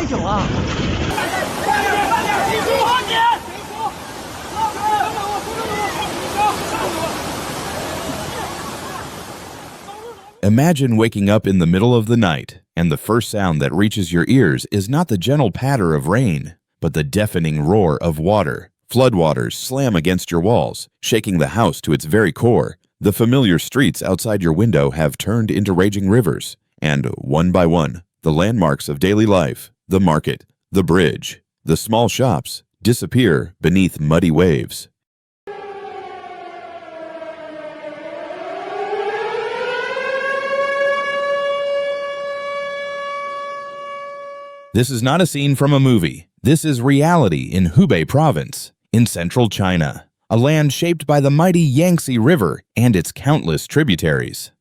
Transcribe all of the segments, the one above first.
杯酒啊！Imagine waking up in the middle of the night, and the first sound that reaches your ears is not the gentle patter of rain, but the deafening roar of water. Floodwaters slam against your walls, shaking the house to its very core. The familiar streets outside your window have turned into raging rivers, and one by one, the landmarks of daily life, the market, the bridge, the small shops, disappear beneath muddy waves. This is not a scene from a movie. This is reality in Hubei province, in central China, a land shaped by the mighty Yangtze River and its countless tributaries.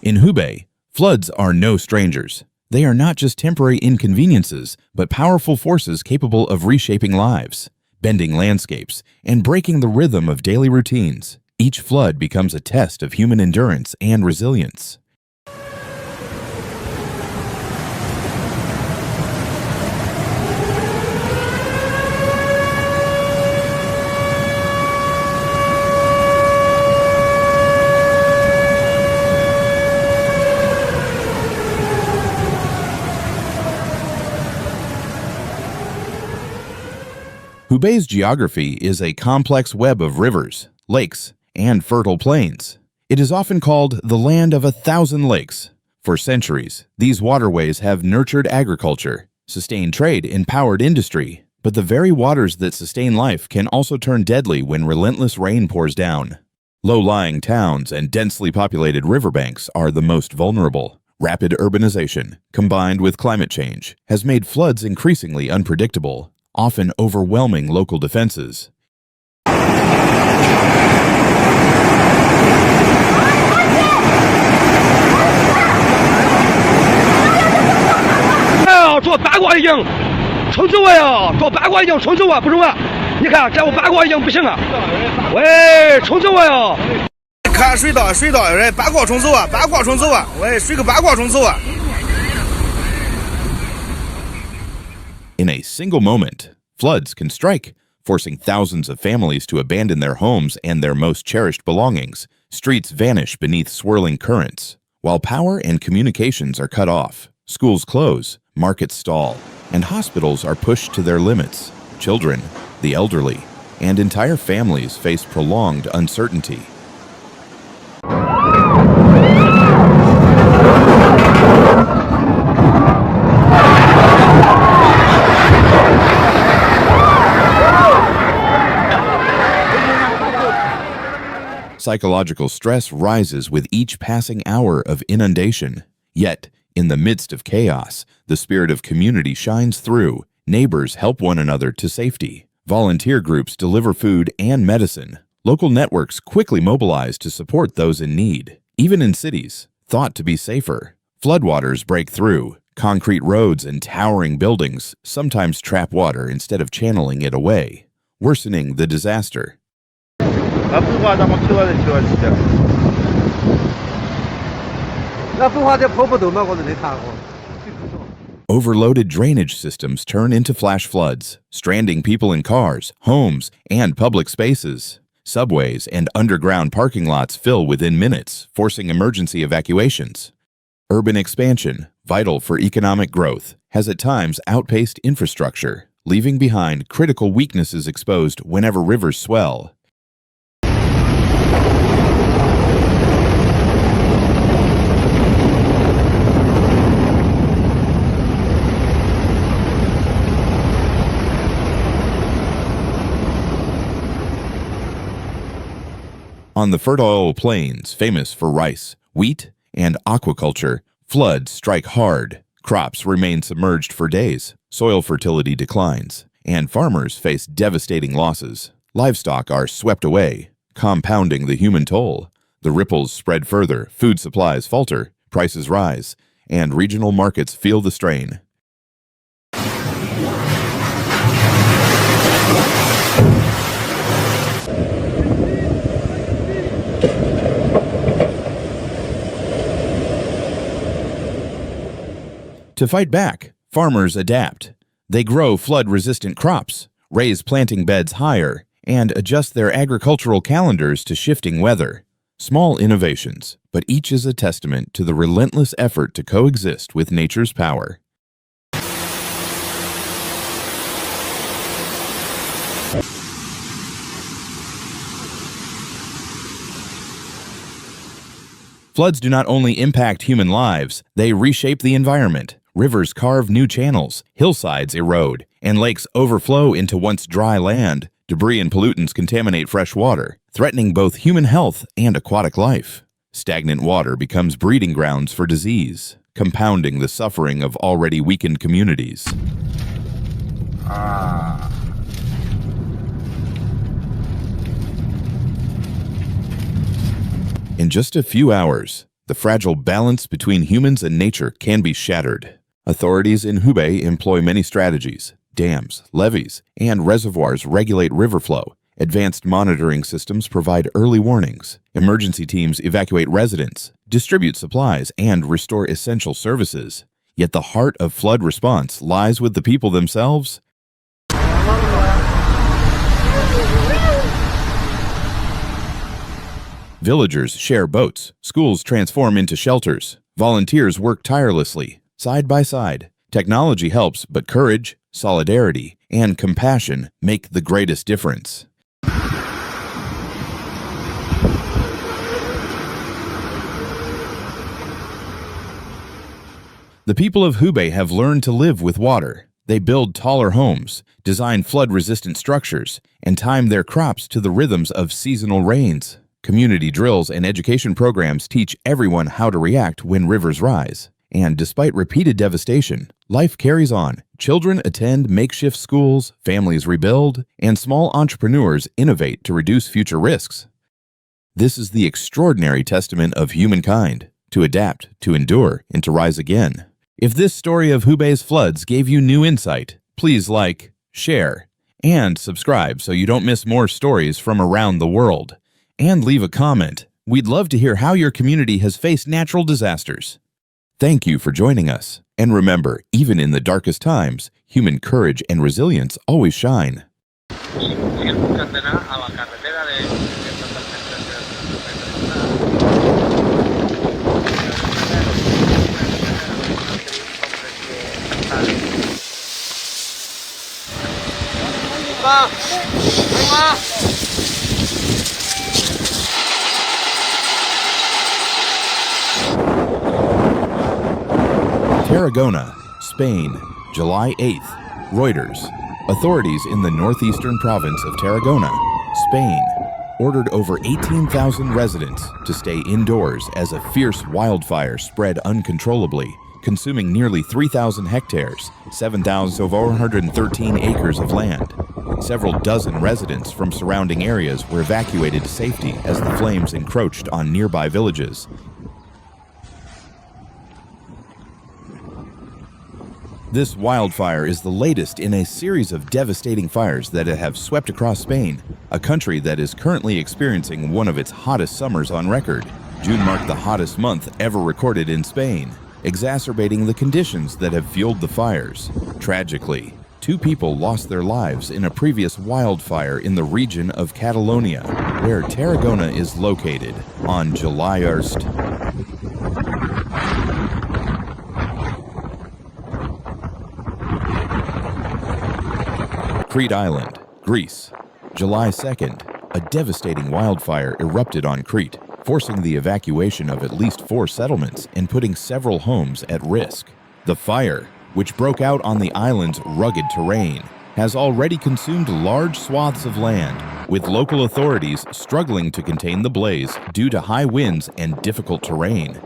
In Hubei, floods are no strangers. They are not just temporary inconveniences, but powerful forces capable of reshaping lives, bending landscapes, and breaking the rhythm of daily routines. Each flood becomes a test of human endurance and resilience. Hubei's geography is a complex web of rivers, lakes, and fertile plains. It is often called the land of 1,000 lakes. For centuries, these waterways have nurtured agriculture, sustained trade, and powered industry. But the very waters that sustain life can also turn deadly when relentless rain pours down. Low-lying towns and densely populated riverbanks are the most vulnerable. Rapid urbanization, combined with climate change, has made floods increasingly unpredictable, often overwhelming local defenses. 做八卦已经冲走我呀！做八卦已经冲走我，不是我。你看，这我八卦已经不行了。喂，冲走我呀！看水稻，人八卦冲走啊，八卦冲走啊！喂，水个八卦冲走啊！ In a single moment, floods can strike, forcing thousands of families to abandon their homes and their most cherished belongings. Streets vanish beneath swirling currents, while power and communications are cut off. Schools close, markets stall, and hospitals are pushed to their limits. Children, the elderly, and entire families face prolonged uncertainty. Psychological stress rises with each passing hour of inundation. Yet, in the midst of chaos, the spirit of community shines through. Neighbors help one another to safety. Volunteer groups deliver food and medicine. Local networks quickly mobilize to support those in need. Even in cities, thought to be safer, floodwaters break through. Concrete roads and towering buildings sometimes trap water instead of channeling it away, worsening the disaster. Overloaded drainage systems turn into flash floods, stranding people in cars, homes, and public spaces. Subways and underground parking lots fill within minutes, forcing emergency evacuations. Urban expansion, vital for economic growth, has at times outpaced infrastructure, leaving behind critical weaknesses exposed whenever rivers swell. On the fertile plains famous for rice, wheat, and aquaculture, floods strike hard. Crops remain submerged for days, soil fertility declines, and farmers face devastating losses. Livestock are swept away, compounding the human toll. The ripples spread further, food supplies falter, prices rise, and regional markets feel the strain. To fight back, farmers adapt. They grow flood-resistant crops, raise planting beds higher, and adjust their agricultural calendars to shifting weather. Small innovations, but each is a testament to the relentless effort to coexist with nature's power. Floods do not only impact human lives, they reshape the environment. Rivers carve new channels, hillsides erode, and lakes overflow into once dry land. Debris and pollutants contaminate fresh water, threatening both human health and aquatic life. Stagnant water becomes breeding grounds for disease, compounding the suffering of already weakened communities. In just a few hours, the fragile balance between humans and nature can be shattered. Authorities in Hubei employ many strategies. Dams, levees, and reservoirs regulate river flow. Advanced monitoring systems provide early warnings. Emergency teams evacuate residents, distribute supplies, and restore essential services. Yet the heart of flood response lies with the people themselves. Villagers share boats, schools transform into shelters, volunteers work tirelessly, side by side. Technology helps, but courage, solidarity, and compassion make the greatest difference. The people of Hubei have learned to live with water. They build taller homes, design flood-resistant structures, and time their crops to the rhythms of seasonal rains. Community drills and education programs teach everyone how to react when rivers rise. And despite repeated devastation, life carries on. Children attend makeshift schools, families rebuild, and small entrepreneurs innovate to reduce future risks. This is the extraordinary testament of humankind, to adapt, to endure, and to rise again. If this story of Hubei's floods gave you new insight, please like, share, and subscribe so you don't miss more stories from around the world. And leave a comment. We'd love to hear how your community has faced natural disasters. Thank you for joining us. And remember, even in the darkest times, human courage and resilience always shine. Tarragona, Spain, July 8th. Reuters. Authorities in the northeastern province of Tarragona, Spain, ordered over 18,000 residents to stay indoors as a fierce wildfire spread uncontrollably, consuming nearly 3,000 hectares, 7,413 acres of land. Several dozen residents from surrounding areas were evacuated to safety as the flames encroached on nearby villages. This wildfire is the latest in a series of devastating fires that have swept across Spain, a country that is currently experiencing one of its hottest summers on record. June marked the hottest month ever recorded in Spain, exacerbating the conditions that have fueled the fires. Tragically, 2 people lost their lives in a previous wildfire in the region of Catalonia, where Tarragona is located, on July 1st. Crete Island, Greece. July 2nd, a devastating wildfire erupted on Crete, forcing the evacuation of at least 4 settlements and putting several homes at risk. The fire, which broke out on the island's rugged terrain, has already consumed large swaths of land, with local authorities struggling to contain the blaze due to high winds and difficult terrain.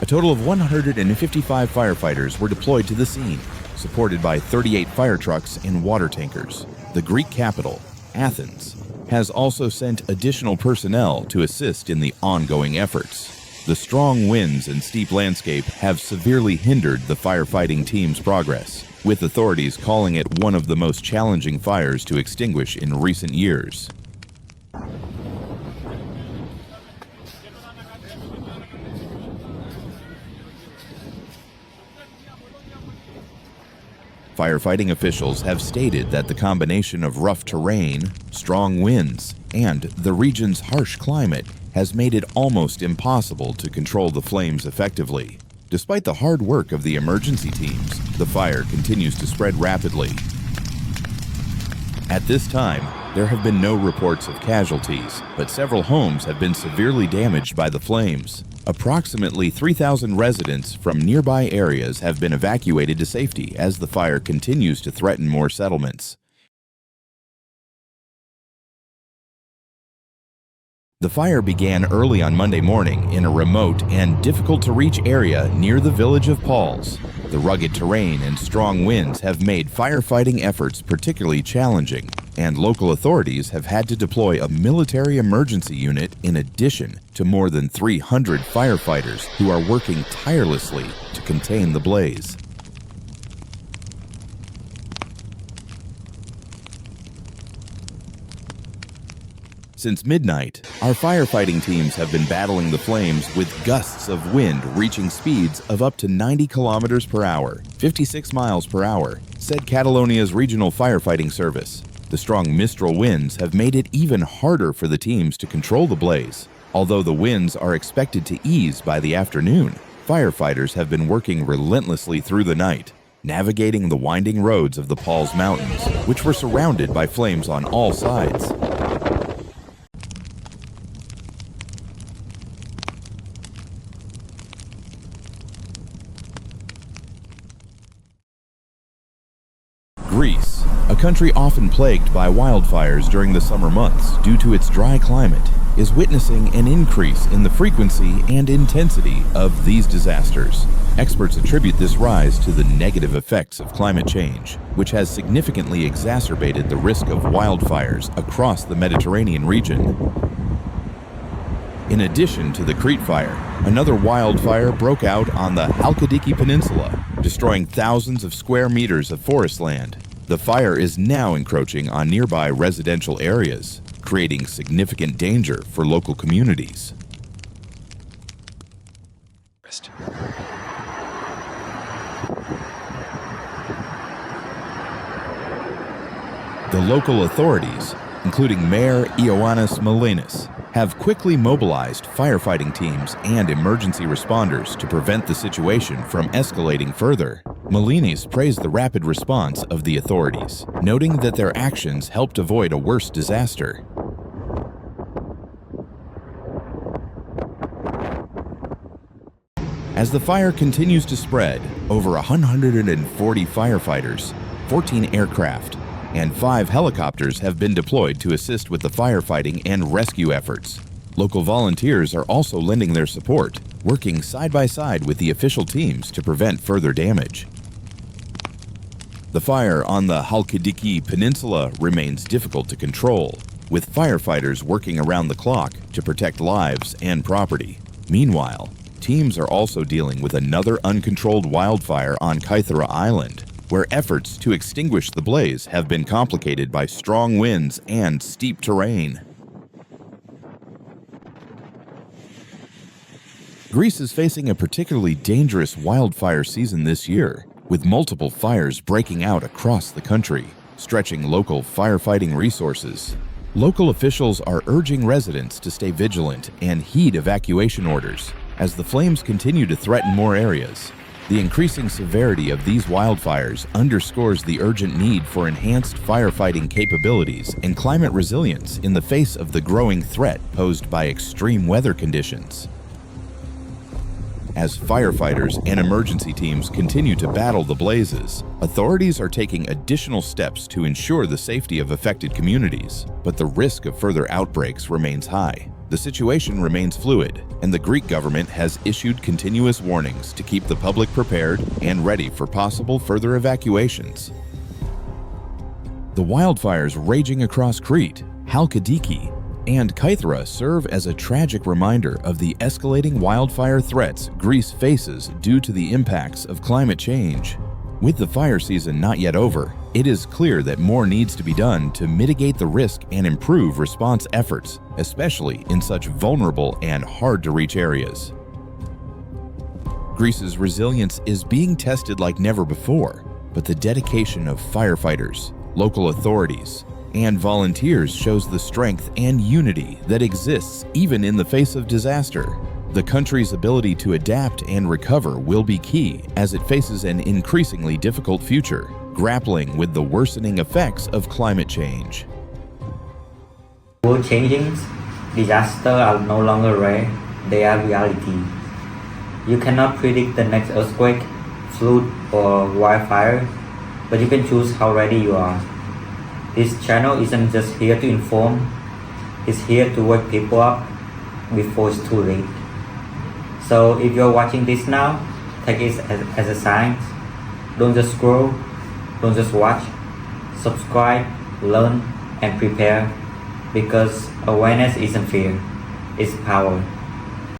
A total of 155 firefighters were deployed to the scene, supported by 38 fire trucks and water tankers. The Greek capital, Athens, has also sent additional personnel to assist in the ongoing efforts. The strong winds and steep landscape have severely hindered the firefighting team's progress, with authorities calling it one of the most challenging fires to extinguish in recent years. Firefighting officials have stated that the combination of rough terrain, strong winds, and the region's harsh climate has made it almost impossible to control the flames effectively. Despite the hard work of the emergency teams, the fire continues to spread rapidly. At this time, there have been no reports of casualties, but several homes have been severely damaged by the flames. Approximately 3,000 residents from nearby areas have been evacuated to safety as the fire continues to threaten more settlements. The fire began early on Monday morning in a remote and difficult-to-reach area near the village of Pauls. The rugged terrain and strong winds have made firefighting efforts particularly challenging, and local authorities have had to deploy a military emergency unit in addition to more than 300 firefighters who are working tirelessly to contain the blaze. Since midnight, our firefighting teams have been battling the flames with gusts of wind reaching speeds of up to 90 kilometers per hour, 56 miles per hour, said Catalonia's regional firefighting service. The strong Mistral winds have made it even harder for the teams to control the blaze. Although the winds are expected to ease by the afternoon, firefighters have been working relentlessly through the night, navigating the winding roads of the Pauls Mountains, which were surrounded by flames on all sides. Greece, a country often plagued by wildfires during the summer months due to its dry climate, is witnessing an increase in the frequency and intensity of these disasters. Experts attribute this rise to the negative effects of climate change, which has significantly exacerbated the risk of wildfires across the Mediterranean region. In addition to the Crete fire, another wildfire broke out on the Halkidiki Peninsula, destroying thousands of square meters of forest land. The fire is now encroaching on nearby residential areas, creating significant danger for local communities. The local authorities, including Mayor Ioannis Molinas, have quickly mobilized firefighting teams and emergency responders to prevent the situation from escalating further. Molinas praised the rapid response of the authorities, noting that their actions helped avoid a worse disaster. As the fire continues to spread, over 140 firefighters, 14 aircraft, and 5 helicopters have been deployed to assist with the firefighting and rescue efforts. Local volunteers are also lending their support, working side by side with the official teams to prevent further damage. The fire on the Halkidiki Peninsula remains difficult to control, with firefighters working around the clock to protect lives and property. Meanwhile, teams are also dealing with another uncontrolled wildfire on Kythera Island, where efforts to extinguish the blaze have been complicated by strong winds and steep terrain. Greece is facing a particularly dangerous wildfire season this year, with multiple fires breaking out across the country, stretching local firefighting resources. Local officials are urging residents to stay vigilant and heed evacuation orders as the flames continue to threaten more areas. The increasing severity of these wildfires underscores the urgent need for enhanced firefighting capabilities and climate resilience in the face of the growing threat posed by extreme weather conditions. As firefighters and emergency teams continue to battle the blazes, authorities are taking additional steps to ensure the safety of affected communities, but the risk of further outbreaks remains high. The situation remains fluid, and the Greek government has issued continuous warnings to keep the public prepared and ready for possible further evacuations. The wildfires raging across Crete, Halkidiki, and Kythera serve as a tragic reminder of the escalating wildfire threats Greece faces due to the impacts of climate change. With the fire season not yet over, it is clear that more needs to be done to mitigate the risk and improve response efforts, especially in such vulnerable and hard-to-reach areas. Greece's resilience is being tested like never before, but the dedication of firefighters, local authorities, and volunteers shows the strength and unity that exists even in the face of disaster. The country's ability to adapt and recover will be key as it faces an increasingly difficult future, grappling with the worsening effects of climate change. World changing, disasters are no longer rare, they are reality. You cannot predict the next earthquake, flood, or wildfire, but you can choose how ready you are. This channel isn't just here to inform, it's here to wake people up before it's too late. So if you're watching this now, take it as a sign. Don't just scroll, don't just watch. Subscribe, learn, and prepare, because awareness isn't fear, it's power.